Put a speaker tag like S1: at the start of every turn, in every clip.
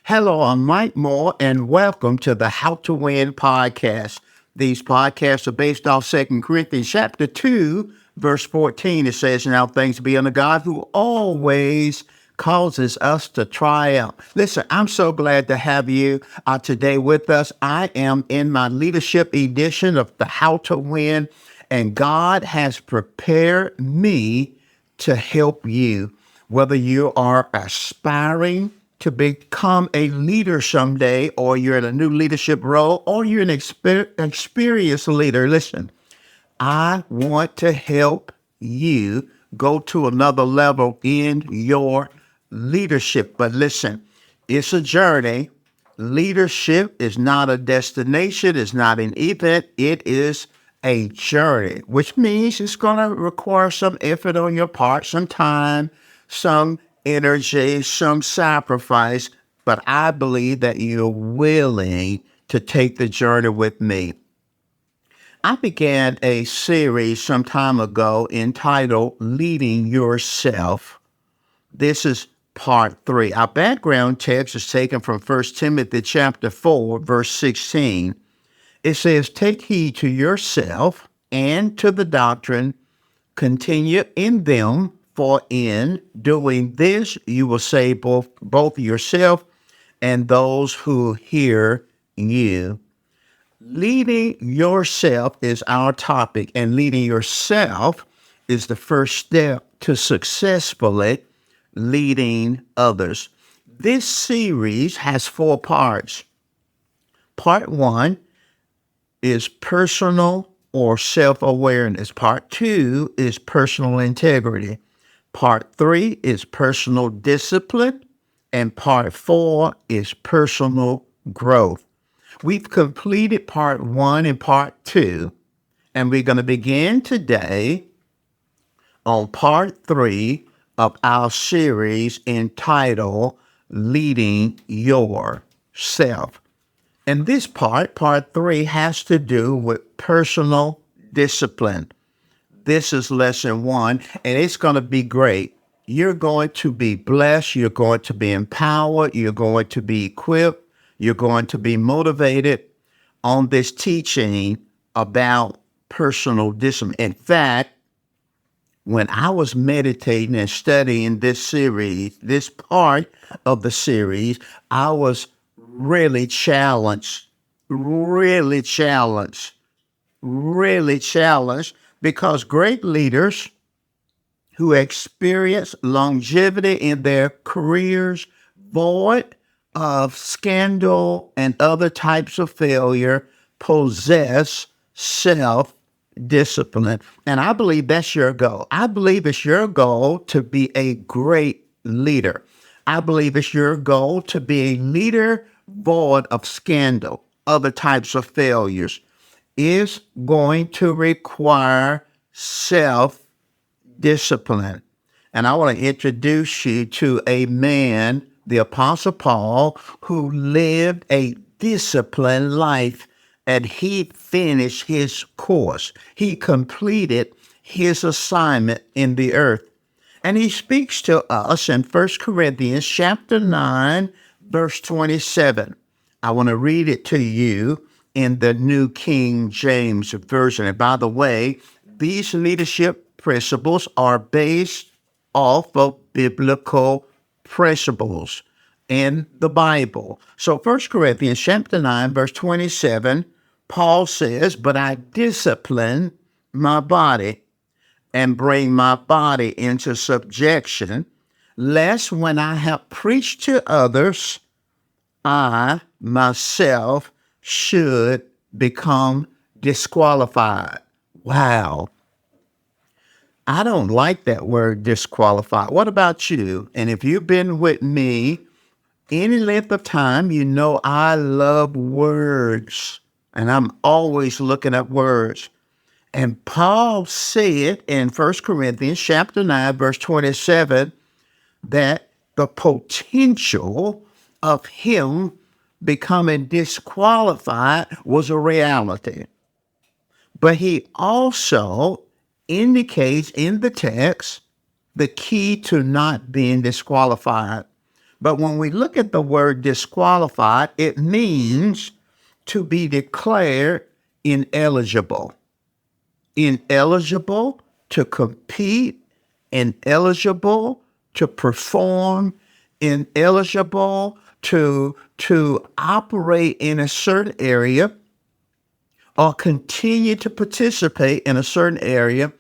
S1: Hello, I'm Mike Moore, and welcome to the How to Win podcast. These podcasts are based off 2 Corinthians chapter 2, verse 14. It says, "Now thanks be unto God who always causes us to triumph." Listen, I'm so glad to have you today with us. I am in my leadership edition of the How to Win, and God has prepared me to help you. Whether you are aspiring to become a leader someday, or you're in a new leadership role, or you're an experienced leader, listen, I want to help you go to another level in your leadership. But listen, it's a journey. Leadership is not a destination, it's not an event, it is a journey, which means it's going to require some effort on your part, some time, some energy, some sacrifice. But I believe that you're willing to take the journey with me. I began a series some time ago entitled Leading Yourself. This is part 3. Our background text is taken from 1 Timothy chapter 4, verse 16. It says, "Take heed to yourself and to the doctrine, continue in them, for in doing this you will save both yourself and those who hear you." Leading yourself is our topic, and leading yourself is the first step to successfully leading others. This series has 4 parts. Part 1 is personal or self-awareness. Part 2 is personal integrity. Part 3 is personal discipline. And part 4 is personal growth. We've completed part 1 and part 2, and we're going to begin today on part 3 of our series entitled Leading Yourself. And this part 3, has to do with personal discipline. This is lesson 1, and it's going to be great. You're going to be blessed. You're going to be empowered. You're going to be equipped. You're going to be motivated on this teaching about personal discipline. In fact, when I was meditating and studying this series, this part of the series, I was really challenged, really challenged, really challenged, because great leaders who experience longevity in their careers, void of scandal and other types of failure, possess self-discipline. And I believe that's your goal. I believe it's your goal to be a great leader. I believe it's your goal to be a leader void of scandal, other types of failures. Is going to require self-discipline. And I want to introduce you to a man, the Apostle Paul, who lived a disciplined life, and he finished his course. He completed his assignment in the earth. And he speaks to us in 1 Corinthians chapter 9, verse 27. I want to read it to you in the New King James Version. And by the way, these leadership principles are based off of biblical principles in the Bible. So 1 Corinthians chapter 9, verse 27, Paul says, "But I discipline my body and bring my body into subjection, lest when I have preached to others, I myself should become disqualified." Wow. I don't like that word disqualified. What about you? And if you've been with me any length of time, you know I love words, and I'm always looking at words. And Paul said in 1 Corinthians chapter 9, verse 27, that the potential of him becoming disqualified was a reality. But he also indicates in the text the key to not being disqualified. But when we look at the word disqualified, it means to be declared ineligible. Ineligible to compete, ineligible to perform, ineligible to operate in a certain area or continue to participate in a certain area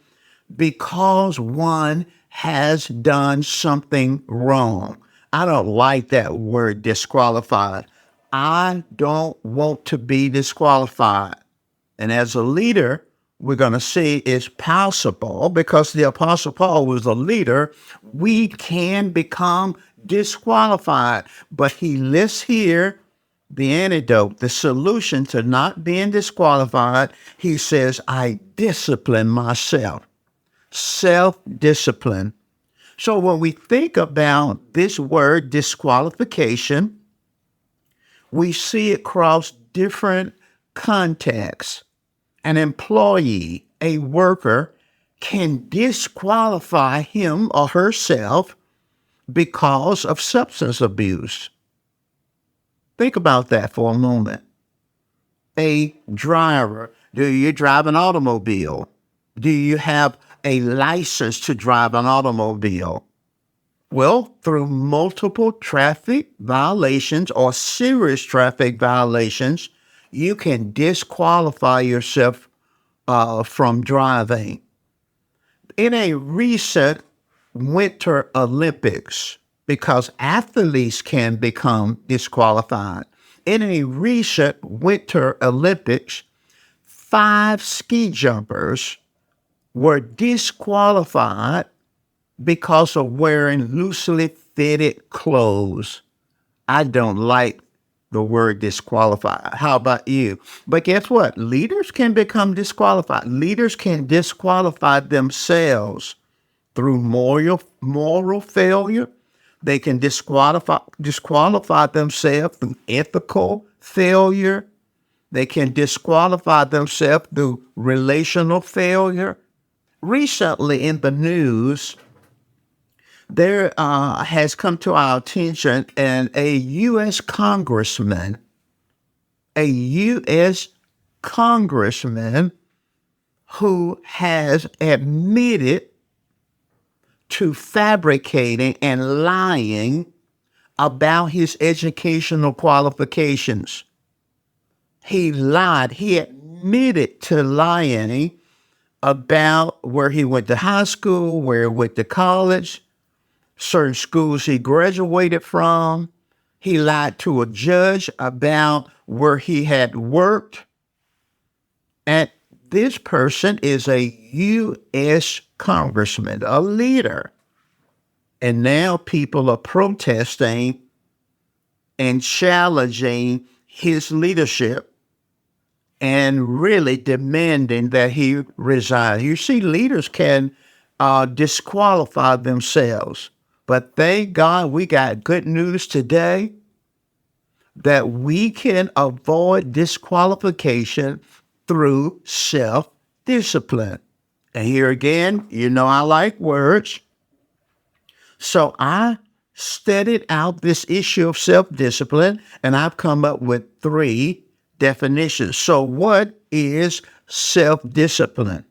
S1: because one has done something wrong. I don't like that word disqualified. I don't want to be disqualified. And as a leader, we're going to see it's possible because the Apostle Paul was a leader. We can become disqualified. But he lists here the antidote, the solution to not being disqualified. He says, I discipline myself. Self-discipline. So when we think about this word disqualification, we see it across different contexts. An employee, a worker, can disqualify him or herself because of substance abuse. Think about that for a moment. A driver, do you drive an automobile? Do you have a license to drive an automobile? Well, through multiple traffic violations or serious traffic violations, you can disqualify yourself from driving. In a recent Winter Olympics, because athletes can become disqualified. In a recent Winter Olympics, 5 ski jumpers were disqualified because of wearing loosely fitted clothes. I don't like the word disqualified. How about you? But guess what? Leaders can become disqualified. Leaders can disqualify themselves through moral failure. They can disqualify themselves through ethical failure. They can disqualify themselves through relational failure. Recently in the news, there has come to our attention and a U.S. congressman, who has admitted to fabricating and lying about his educational qualifications. He lied. He admitted to lying about where he went to high school, where he went to college, certain schools he graduated from. He lied to a judge about where he had worked. And this person is a U.S. congressman, a leader. And now people are protesting and challenging his leadership and really demanding that he resign. You see, leaders can disqualify themselves. But thank God we got good news today that we can avoid disqualification through self-discipline. And here again, you know I like words. So I studied out this issue of self-discipline, and I've come up with 3 definitions. So what is self-discipline?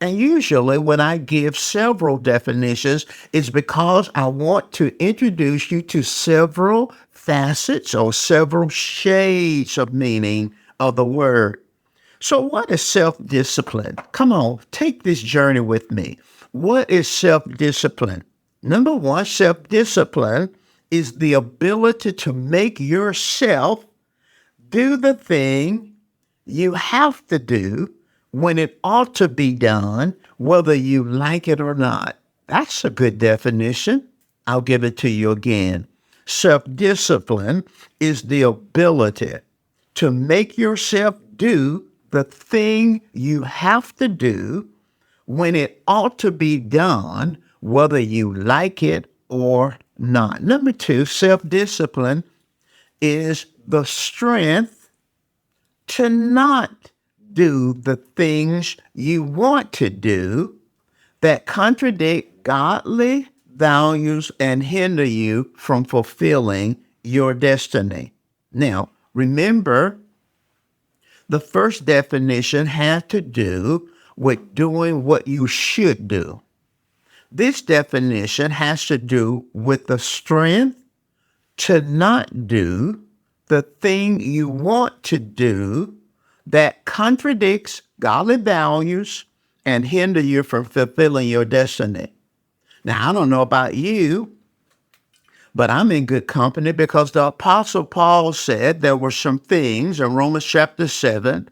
S1: And usually when I give several definitions, it's because I want to introduce you to several facets or several shades of meaning of the word. So what is self-discipline? Come on, take this journey with me. What is self-discipline? Number 1, self-discipline is the ability to make yourself do the thing you have to do when it ought to be done, whether you like it or not. That's a good definition. I'll give it to you again. Self-discipline is the ability to make yourself do the thing you have to do when it ought to be done, whether you like it or not. Number 2, self-discipline is the strength to not do the things you want to do that contradict godly values and hinder you from fulfilling your destiny. Now, remember, the first definition had to do with doing what you should do. This definition has to do with the strength to not do the thing you want to do that contradicts godly values and hinder you from fulfilling your destiny. Now, I don't know about you, but I'm in good company because the Apostle Paul said there were some things in Romans chapter 7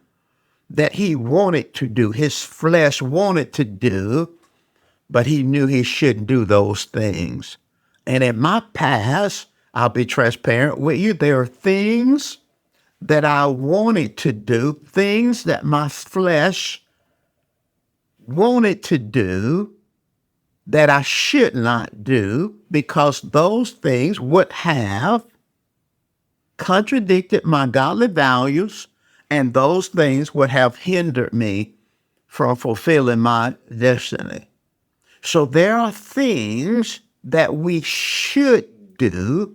S1: that he wanted to do, his flesh wanted to do, but he knew he shouldn't do those things. And in my past, I'll be transparent with you, there are things that I wanted to do, things that my flesh wanted to do that I should not do because those things would have contradicted my godly values, and those things would have hindered me from fulfilling my destiny. So there are things that we should do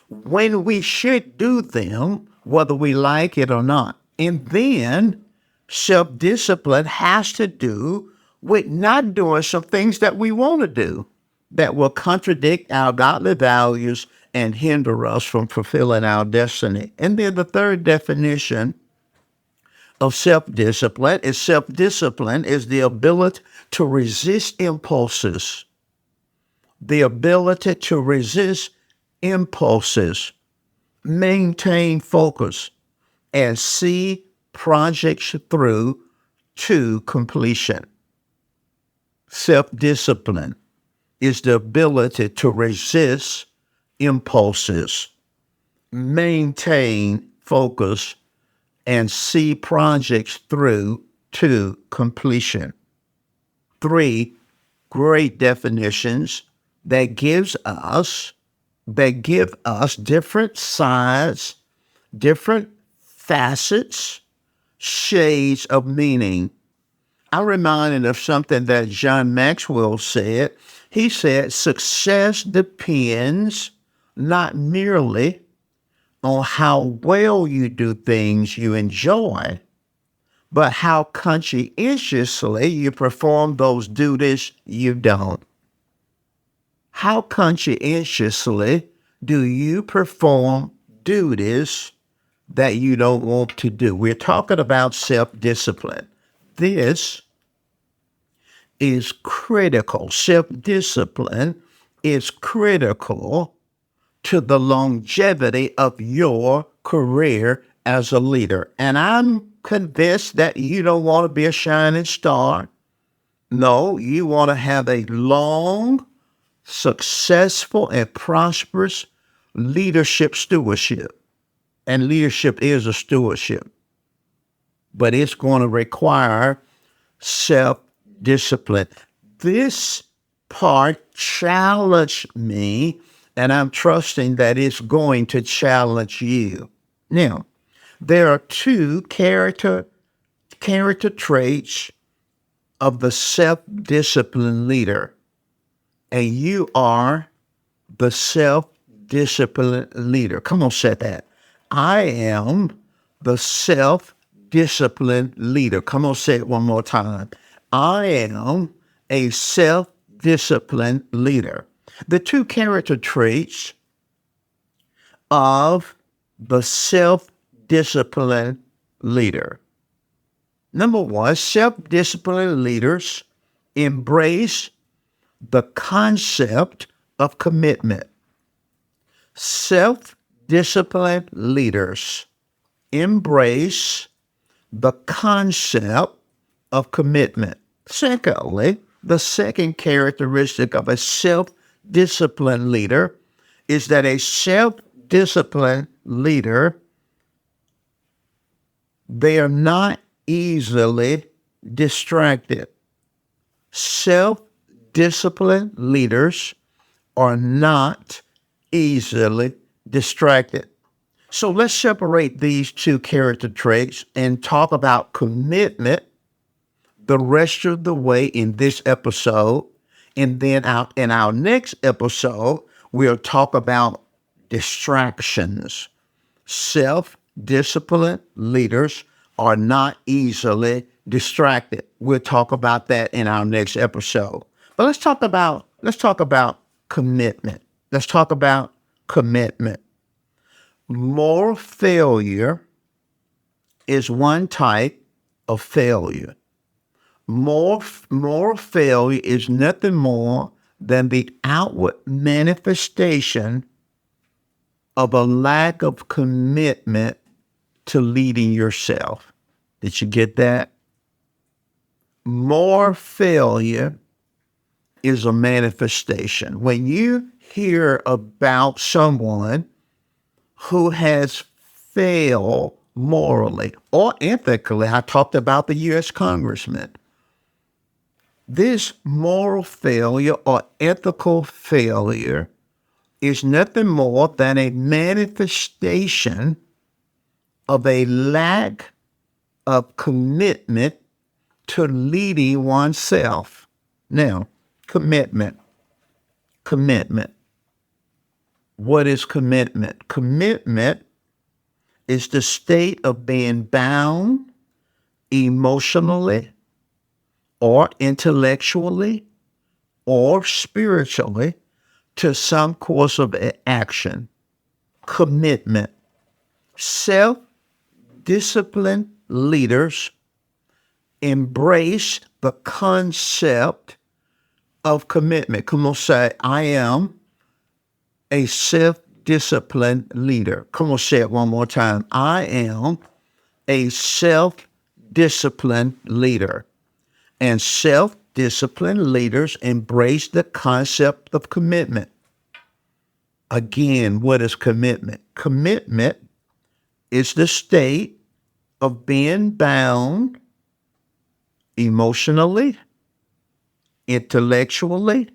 S1: when we should do them, whether we like it or not. And then self-discipline has to do with not doing some things that we want to do that will contradict our godly values and hinder us from fulfilling our destiny. And then the third definition of self-discipline is the ability to resist impulses. The ability to resist impulses, maintain focus, and see projects through to completion. Self-discipline is the ability to resist impulses, maintain focus, and see projects through to completion. 3 great definitions that give us different sides, different facets, shades of meaning. I'm reminded of something that John Maxwell said. He said, success depends not merely on how well you do things you enjoy, but how conscientiously you perform those duties you don't. How conscientiously do you perform duties that you don't want to do? We're talking about self-discipline. This is critical. Self-discipline is critical to the longevity of your career as a leader. And I'm convinced that you don't want to be a shining star. No, you want to have a long, successful, and prosperous leadership stewardship. And leadership is a stewardship. But it's going to require self-discipline. This part challenged me, and I'm trusting that it's going to challenge you. Now, there are 2 character traits of the self-disciplined leader, and you are the self-disciplined leader. Come on, say that. I am the self-disciplined leader. Come on, say it one more time. I am a self-disciplined leader. The 2 character traits of the self-disciplined leader. Number 1, self-disciplined leaders embrace the concept of commitment. Self-disciplined leaders embrace the concept of commitment. Secondly, the second characteristic of a self-disciplined leader is that a self-disciplined leader, they are not easily distracted. Self-disciplined leaders are not easily distracted. So let's separate these 2 character traits and talk about commitment the rest of the way in this episode. And then in our next episode, we'll talk about distractions. Self-disciplined leaders are not easily distracted. We'll talk about that in our next episode. But let's talk about commitment. Let's talk about commitment. Moral failure is one type of failure. Moral failure is nothing more than the outward manifestation of a lack of commitment to leading yourself. Did you get that? Moral failure is a manifestation. When you hear about someone who has failed morally or ethically, I talked about the U.S. Congressman. This moral failure or ethical failure is nothing more than a manifestation of a lack of commitment to leading oneself. Now, commitment. What is commitment? Commitment is the state of being bound emotionally or intellectually or spiritually to some course of action. Commitment. Self-disciplined leaders embrace the concept of commitment. Come on, say, I am a self-disciplined leader. Come on, say it one more time. I am a self-disciplined leader. And self-disciplined leaders embrace the concept of commitment. Again, what is commitment? Commitment is the state of being bound emotionally, intellectually,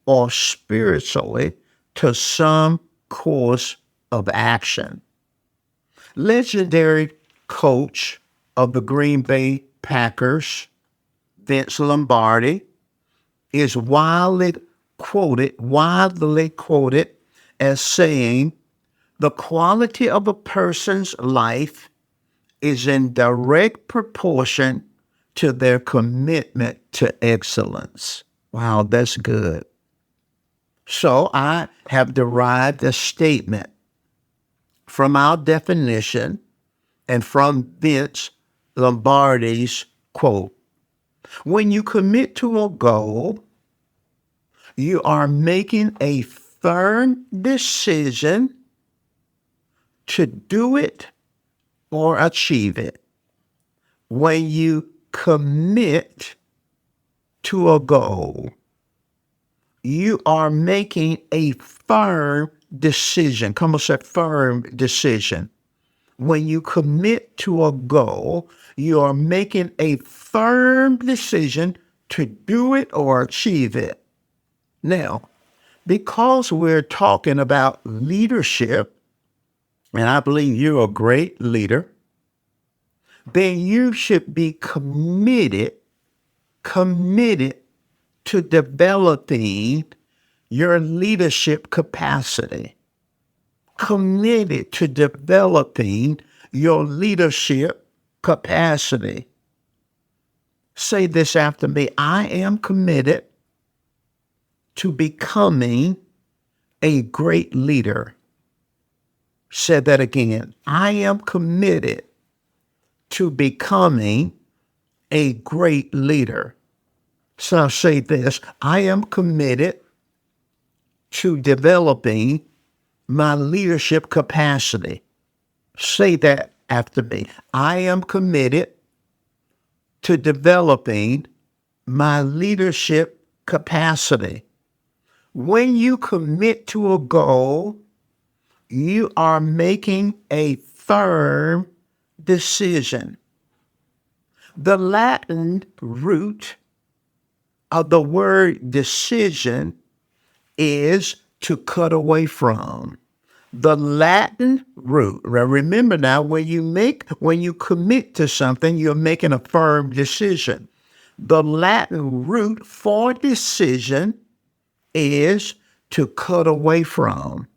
S1: or spiritually to some course of action. Legendary coach of the Green Bay Packers, Vince Lombardi, is widely quoted as saying, the quality of a person's life is in direct proportion to their commitment to excellence. Wow, that's good. So I have derived a statement from our definition and from Vince Lombardi's quote. When you commit to a goal, you are making a firm decision to do it or achieve it. When you commit to a goal, you are making a firm decision. Come on, say firm decision. When you commit to a goal, you are making a firm decision to do it or achieve it. Now, because we're talking about leadership, and I believe you're a great leader, then you should be committed to developing your leadership capacity. Committed to developing your leadership capacity. Say this after me. I am committed to becoming a great leader. Say that again. I am committed to becoming a great leader. So say this. I am committed to developing my leadership capacity. Say that after me. I am committed to developing my leadership capacity. When you commit to a goal, you are making a firm decision. The Latin root of the word decision is to cut away from. The Latin root. Remember now, when you commit to something, you're making a firm decision. The Latin root for decision is to cut away from.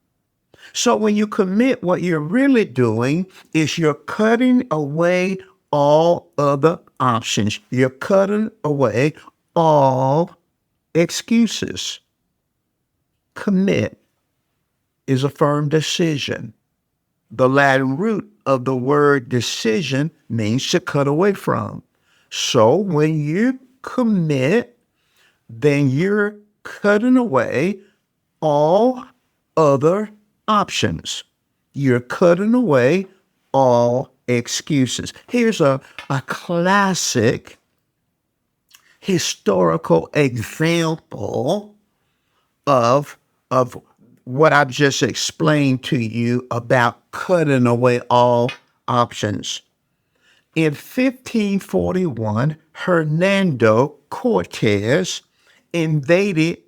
S1: So when you commit, what you're really doing is you're cutting away all other options. You're cutting away all excuses. Commit is a firm decision. The Latin root of the word decision means to cut away from. So when you commit, then you're cutting away all other options. You're cutting away all excuses. Here's a classic historical example of what I've just explained to you about cutting away all options. In 1541, Hernando Cortez invaded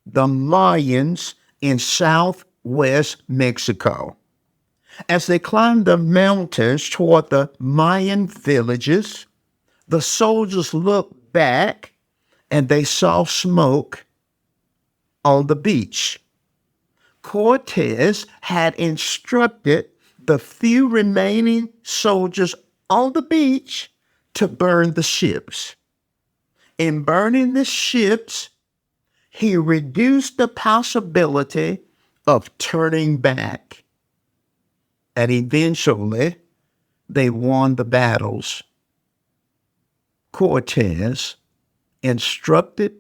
S1: the Mayans in southwest Mexico. As they climbed the mountains toward the Mayan villages, the soldiers looked back and they saw smoke on the beach. Cortez had instructed the few remaining soldiers on the beach to burn the ships. In burning the ships, he reduced the possibility of turning back. And eventually, they won the battles. Cortez instructed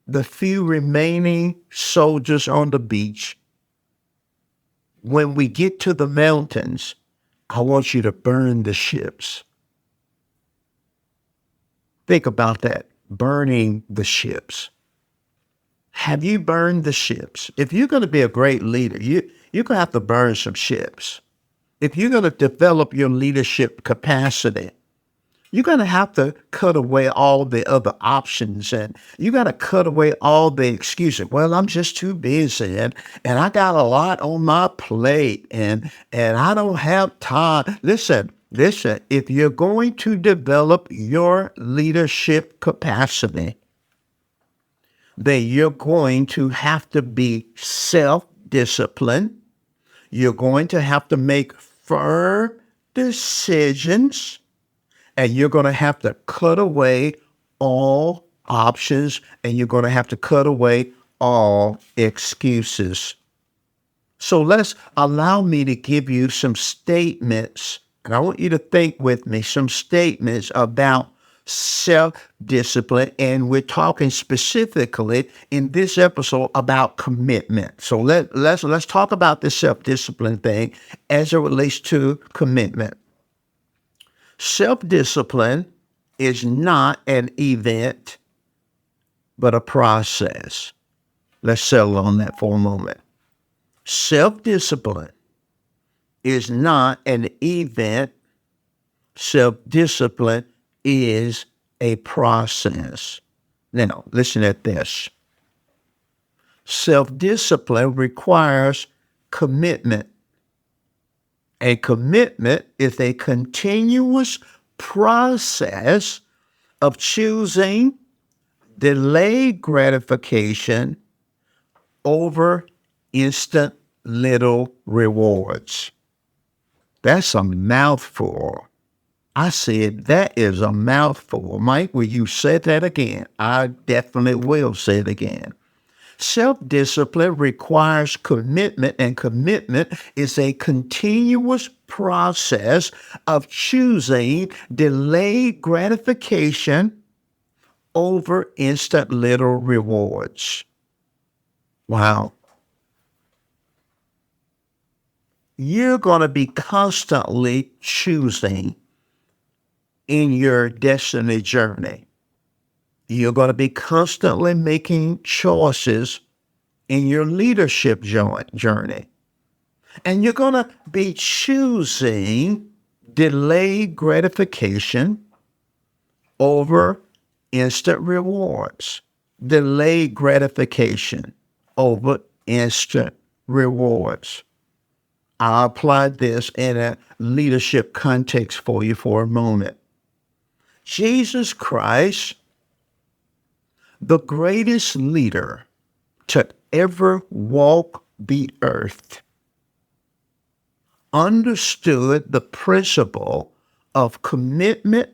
S1: the few remaining soldiers on the beach, when we get to the mountains, I want you to burn the ships. Think about that, burning the ships. Have you burned the ships? If you're going to be a great leader, you're going to have to burn some ships. If you're going to develop your leadership capacity, you're going to have to cut away all the other options, and you got to cut away all the excuses. Well, I'm just too busy, and I got a lot on my plate, and I don't have time. Listen, if you're going to develop your leadership capacity, then you're going to have to be self-disciplined. You're going to have to make firm decisions. And you're going to have to cut away all options, and you're going to have to cut away all excuses. So allow me to give you some statements, and I want you to think with me, some statements about self-discipline, and we're talking specifically in this episode about commitment. So let's talk about this self-discipline thing as it relates to commitment. Self-discipline is not an event, but a process. Let's settle on that for a moment. Self-discipline is not an event. Self-discipline is a process. Now, listen at this. Self-discipline requires commitment. A commitment is a continuous process of choosing delayed gratification over instant little rewards. That's a mouthful. I said, that is a mouthful. Mike, will you say that again? I definitely will say it again. Self-discipline requires commitment, and commitment is a continuous process of choosing delayed gratification over instant little rewards. Wow. You're going to be constantly choosing in your destiny journey. You're going to be constantly making choices in your leadership journey. And you're going to be choosing delayed gratification over instant rewards. Delayed gratification over instant rewards. I'll apply this in a leadership context for you for a moment. Jesus Christ The greatest leader to ever walk the earth understood the principle of commitment.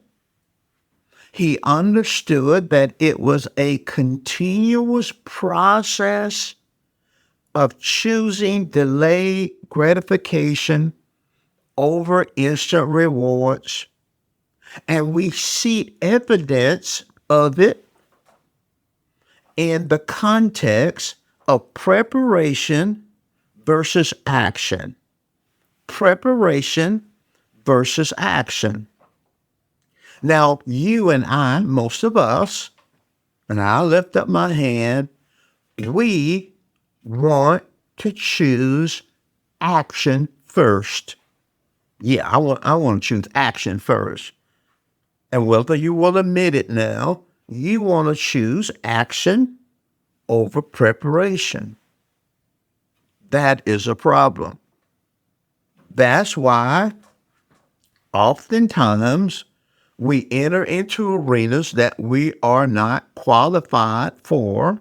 S1: He understood that it was a continuous process of choosing delayed gratification over instant rewards. And we see evidence of it in the context of preparation versus action. Preparation versus action. Now, you and I, most of us, and I lift up my hand, we want to choose action first. Yeah, I want to choose action first. And whether you will admit it now, you want to choose action over preparation. That is a problem. That's why oftentimes we enter into arenas that we are not qualified for,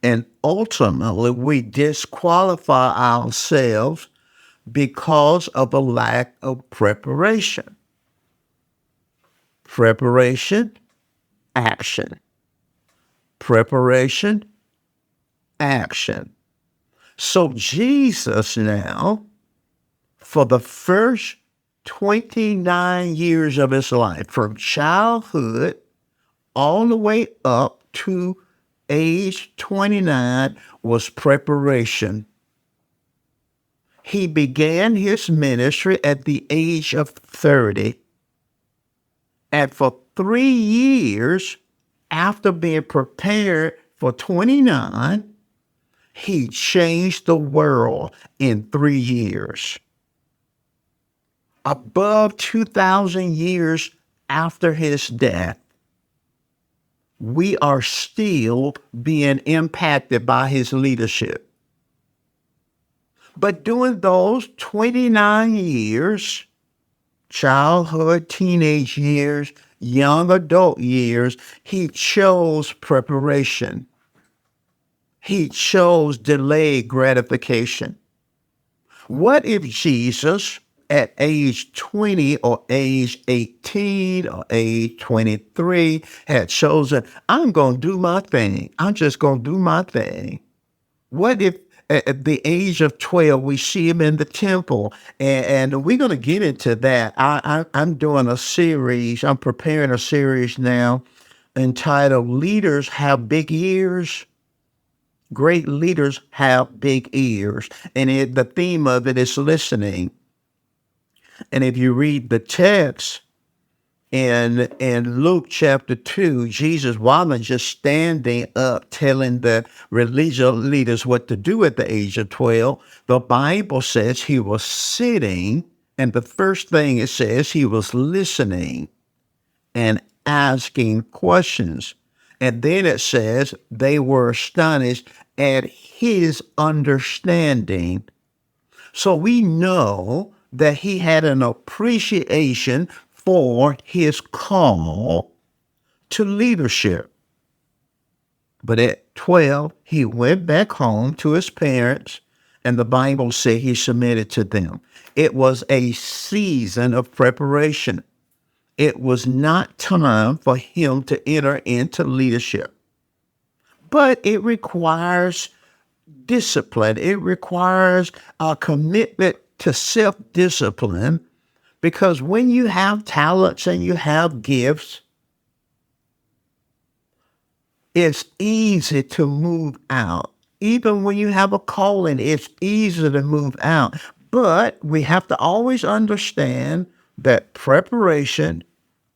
S1: and ultimately we disqualify ourselves because of a lack of preparation. Preparation, action. Preparation, action. So Jesus now, for the first 29 years of his life, from childhood all the way up to age 29, was preparation. He began his ministry at the age of 30. And for 3 years, after being prepared for 29, he changed the world in 3 years. Above 2,000 years after his death, we are still being impacted by his leadership. But during those 29 years, childhood, teenage years, young adult years, he chose preparation. He chose delayed gratification. What if Jesus, at age 20 or age 18 or age 23, had chosen, I'm going to do my thing. I'm just going to do my thing. What if at the age of 12, we see him in the temple? And we're going to get into that. I'm doing a series. I'm preparing a series now entitled Leaders Have Big Ears. Great leaders have big ears. And the theme of it is listening. And if you read the text in Luke chapter 2, Jesus wasn't just standing up telling the religious leaders what to do at the age of 12. The Bible says he was sitting, and the first thing it says, he was listening and asking questions. And then it says they were astonished at his understanding. So we know that he had an appreciation for his call to leadership. But at 12, he went back home to his parents, and the Bible says he submitted to them. It was a season of preparation. It was not time for him to enter into leadership. But it requires discipline. It requires a commitment to self-discipline, because when you have talents and you have gifts, it's easy to move out. Even when you have a calling, it's easy to move out. But we have to always understand that preparation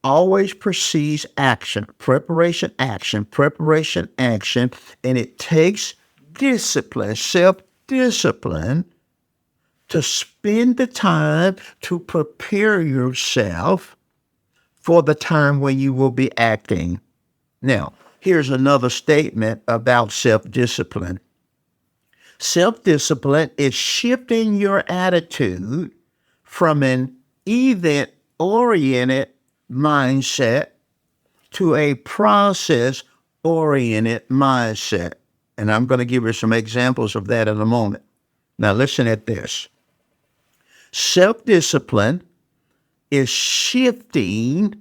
S1: always precedes action. Preparation, action, preparation, action. And it takes discipline, self-discipline, to spend the time to prepare yourself for the time when you will be acting. Now, here's another statement about self-discipline. Self-discipline is shifting your attitude from an event-oriented mindset to a process oriented mindset. And I'm going to give you some examples of that in a moment. Now, listen at this. Self-discipline is shifting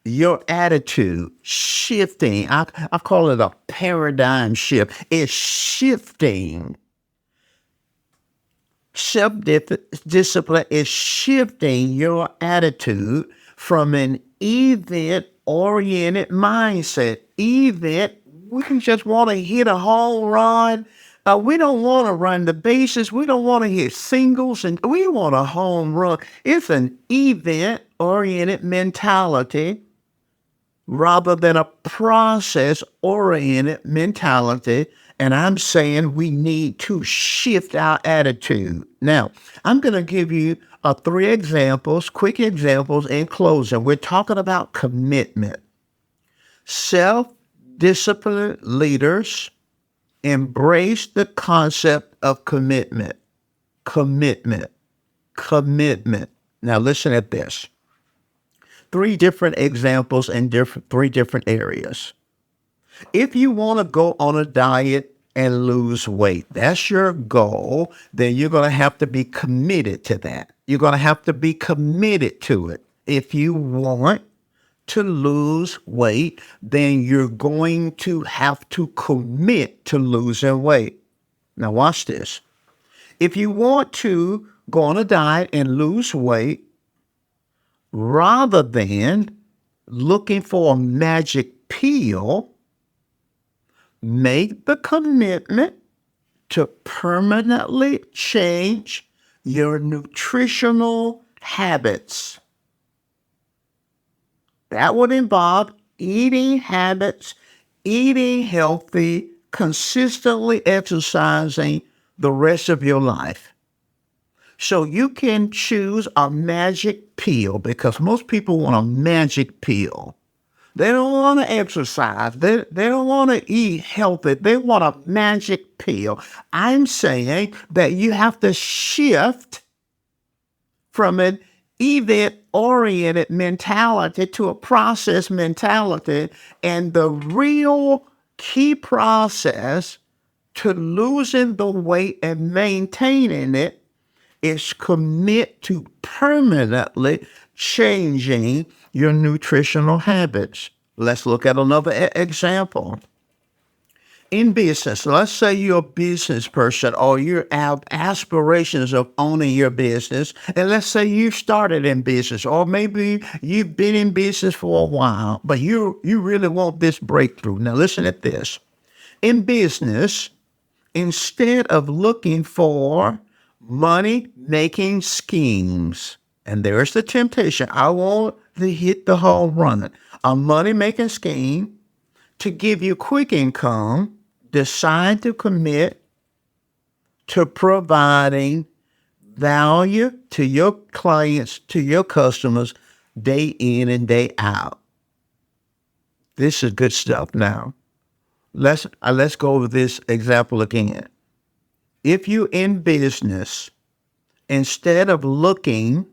S1: your attitude, shifting. I call it a paradigm shift. It's shifting. Self-discipline is shifting your attitude from an event-oriented mindset. We just want to hit a home run. We don't want to run the bases. We don't want to hit singles, and we want a home run. It's an event-oriented mentality rather than a process-oriented mentality. And I'm saying we need to shift our attitude. Now, I'm going to give you three examples, quick examples in closing. We're talking about commitment. Self-disciplined leaders embrace the concept of commitment. Commitment. Now, listen at this. Three different examples in three different areas. If you want to go on a diet and lose weight, that's your goal, then you're going to have to be committed to that. You're going to have to be committed to it. If you want to lose weight, then you're going to have to commit to losing weight. Now, watch this. If you want to go on a diet and lose weight, rather than looking for a magic pill, make the commitment to permanently change your nutritional habits. That would involve eating habits, eating healthy, consistently exercising the rest of your life. So you can choose a magic pill, because most people want a magic pill. They don't want to exercise. They don't want to eat healthy. They want a magic pill. I'm saying that you have to shift from an event-oriented mentality to a process mentality. And the real key process to losing the weight and maintaining it is commit to permanently changing your nutritional habits. Let's look at another example. In business, let's say you're a business person or you have aspirations of owning your business. And let's say you started in business, or maybe you've been in business for a while, but you really want this breakthrough. Now listen at this. In business, instead of looking for money-making schemes, and there's the temptation. I want to hit the home run. A money-making scheme to give you quick income, decide to commit to providing value to your clients, to your customers, day in and day out. This is good stuff. Now, let's go over this example again. If you're in business, instead of looking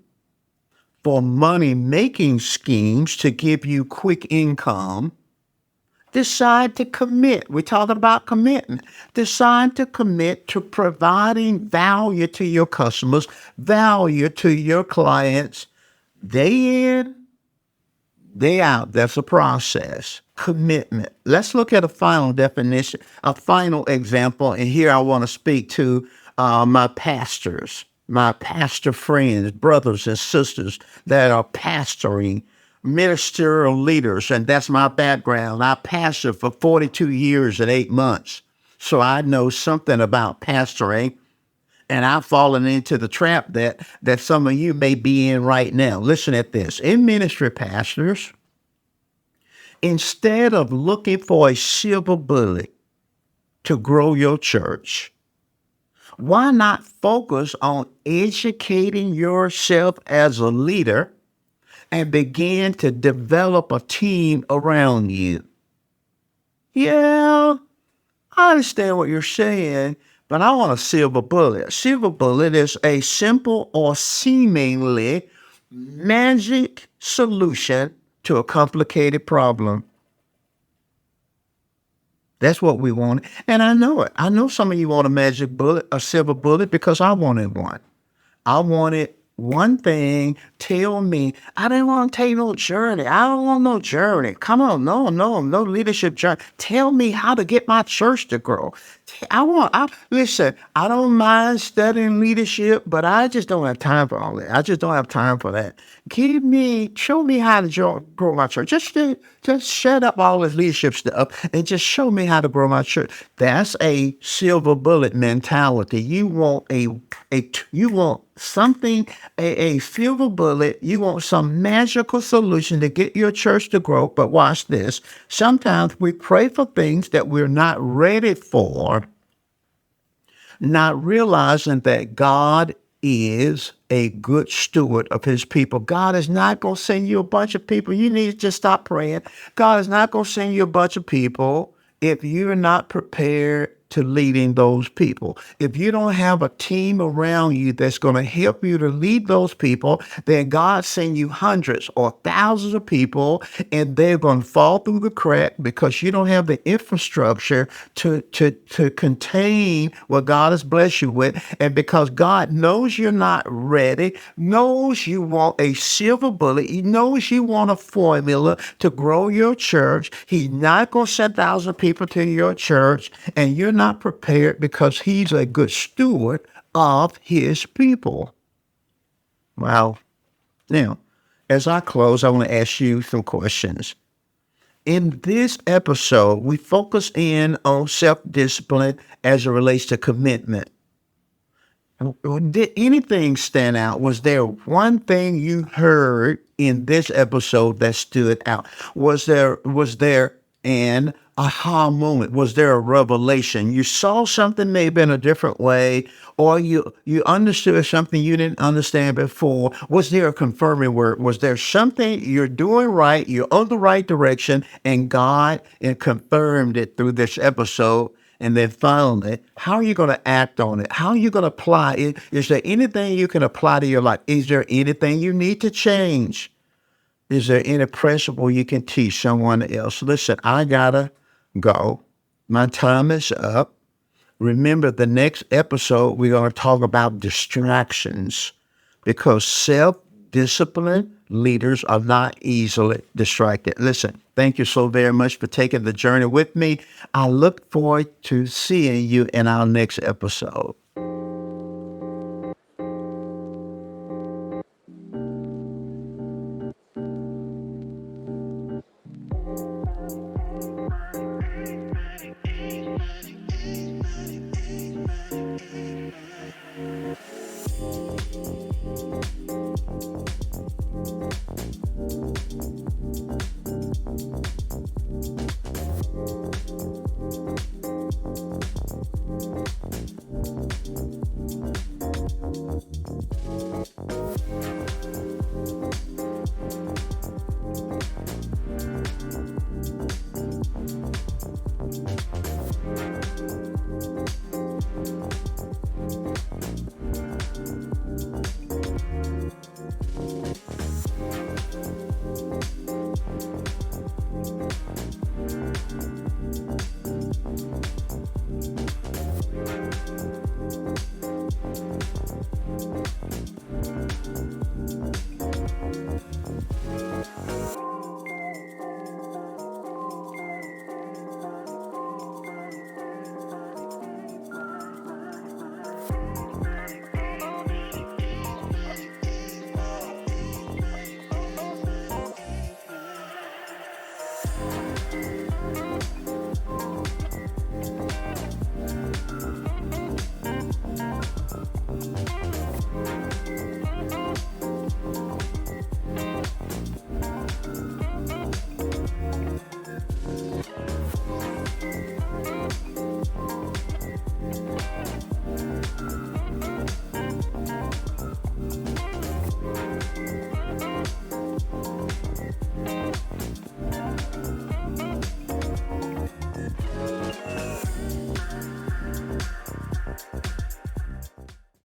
S1: for money-making schemes to give you quick income, decide to commit. We're talking about commitment. Decide to commit to providing value to your customers, value to your clients, day in, day out. That's a process. Commitment. Let's look at a final definition, a final example. And here I want to speak to my pastors, my pastor friends, brothers and sisters that are pastoring, ministerial leaders. And that's my background. I pastored for 42 years and 8 months. So I know something about pastoring. And I've fallen into the trap that some of you may be in right now. Listen at this. In ministry, pastors, instead of looking for a silver bullet to grow your church, why not focus on educating yourself as a leader and begin to develop a team around you? Yeah, I understand what you're saying, but I want a silver bullet. A silver bullet is a simple or seemingly magic solution to a complicated problem. That's what we want. And I know it. I know some of you want a magic bullet, a silver bullet, because I wanted one. I wanted one thing. Tell me. I didn't want to take no journey. I don't want no journey. Come on, no leadership journey. Tell me how to get my church to grow. Listen, I don't mind studying leadership, but I just don't have time for all that. I just don't have time for that. Show me how to grow my church. Just shut up all this leadership stuff and just show me how to grow my church. That's a silver bullet mentality. You want you want something, a silver bullet. You want some magical solution to get your church to grow. But watch this. Sometimes we pray for things that we're not ready for, not realizing that God is a good steward of his people. God is not going to send you a bunch of people. You need to just stop praying. God is not going to send you a bunch of people if you're not prepared to leading those people. If you don't have a team around you that's going to help you to lead those people, then God send you hundreds or thousands of people, and they're going to fall through the crack because you don't have the infrastructure to contain what God has blessed you with. And because God knows you're not ready, knows you want a silver bullet, he knows you want a formula to grow your church, he's not going to send 1,000 people to your church, and you're not prepared because he's a good steward of his people. Wow. Now, as I close, I want to ask you some questions. In this episode, we focus in on self-discipline as it relates to commitment. Did anything stand out? Was there one thing you heard in this episode that stood out? Was there an aha moment? Was there a revelation? You saw something maybe in a different way, or you understood something you didn't understand before. Was there a confirming word? Was there something you're doing right, you're on the right direction, and God confirmed it through this episode? And then finally, how are you going to act on it? How are you going to apply it? Is there anything you can apply to your life? Is there anything you need to change? Is there any principle you can teach someone else? Listen, I gotta go. My time is up. Remember, the next episode, we're going to talk about distractions, because self-disciplined leaders are not easily distracted. Listen, thank you so very much for taking the journey with me. I look forward to seeing you in our next episode.